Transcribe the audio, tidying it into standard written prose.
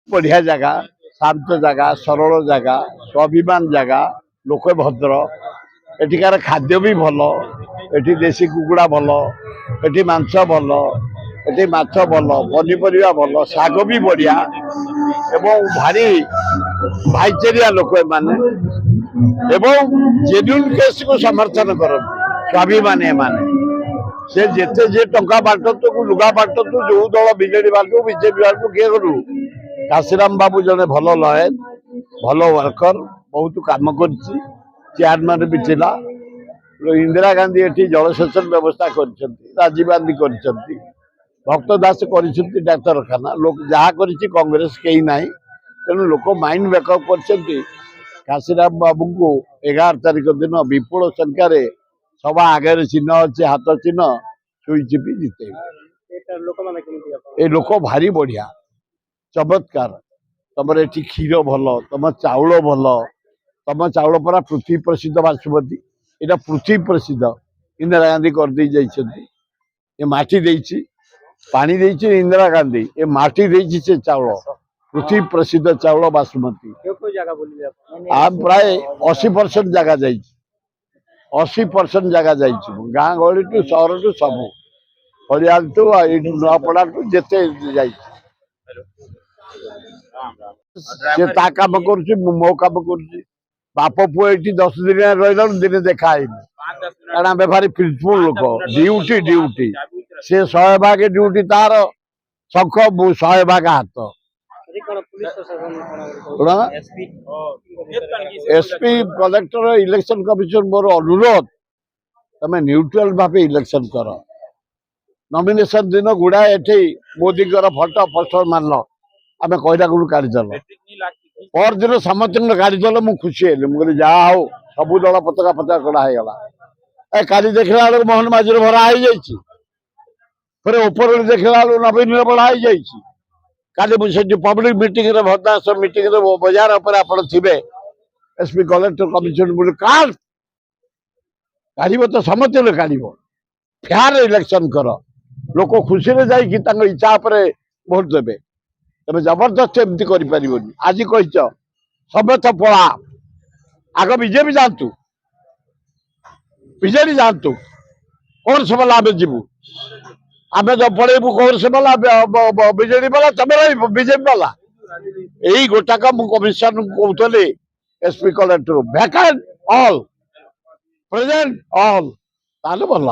बढ़िया जगह शांत जगह सरल जगह स्वाभिमान जगह लोक भद्र एठिकार खाद्य भी भल एठी देशी कुकुड़ा भल एठी मांस भल एठी माछ भल पनीपरिया भल शाग भी बढ़िया एवं भारी भाईचारिया लोक माने एवं जेन्युइन केस को समर्थन करते स्वाभिमान माने से जेते जे टंका बांटतु लुगा बांटतु जो दल बीजेडी बांटू बीजेपी बांटू किए करू काशीराम बाबू जने भल लयन भल वर्कर बहुत काम कर चेयरमैन भी थिला इंदिरा गांधी एटी जलसेचन व्यवस्था कर राजीव गांधी कर भक्त दास कर डाक्तरखाना लोक जहाँ कर कांग्रेस कहीं ना तेणु लोक माइंड मेकअप कर काशीराम बाबू को 11 तारिख दिन विपुल संख्यार सभा आगे चिन्ह अच्छे हाथ चिन्ह सुई चिपी जीते ये लोक भारी बढ़िया चमत्कार तुम ये क्षीर भल तुम चाउल भल तुम चाउल परा पृथ्वी प्रसिद्ध बासुमती यहाँ पृथ्वी प्रसिद्ध इंदिरा गांधी कर दे ये माटी देछि पानी देछि इंदिरा गांधी ये माटी देछि से चाउल पृथ्वी प्रसिद्ध चाउल बासुमती आम प्राय 80% जगह जाइछि 80% जगह जाइछि गाँ गहली टू सहर टू सबू हरियाल टू नुआपड़ा टू जेते जाइछि से ता काम करुछि मो काम करुछि बाप पुओ ये 10 दिन रही दिन देखा कारण आम भारी प्रिंसिपल लोक ड्यूटी ड्यूटी से 100 भाग ड्यूटी तार शंख 100 भाग हाथ एसपी कलेक्टर इलेक्शन कमिशन मोर अनुरोध तमें न्यूट्रल भाव इलेक्शन कर नॉमिनेशन दिन गुड़ा एठी मोदी फटो पोस्टर मारल आम कहला गुड़ काढ़ीदेल पर दिन समस्त काढ़ीदेल मुझे खुशी हेली मुझे जहाँ हो सबू दल पताका पताका कड़ा होगा काली देखला बेलू मोहन माझी भरा हो फिर ऊपर देखला बेलू नवीन बढ़ा हो काली मुझे पब्लिक मीटिंग भद्दास मीटिंग बजार आप थे एसपी कलेक्टर कमिशन बोले काढ़ तो समस्त काढ़ फेयर इलेक्शन कर लोक खुशी जाकि इच्छा पर भोट देवे तब जबरदस्त एमती कर आज कही समस्त पला आग बीजेपी जातु बीजेडी जातु कौन से वाला आम जीवु आम जब पड़ेबू कौन से वाला बीजेडी वाला तमें बीजेपी वाला यही गोटाक कमिशन कहते SP collector vacant all present all भल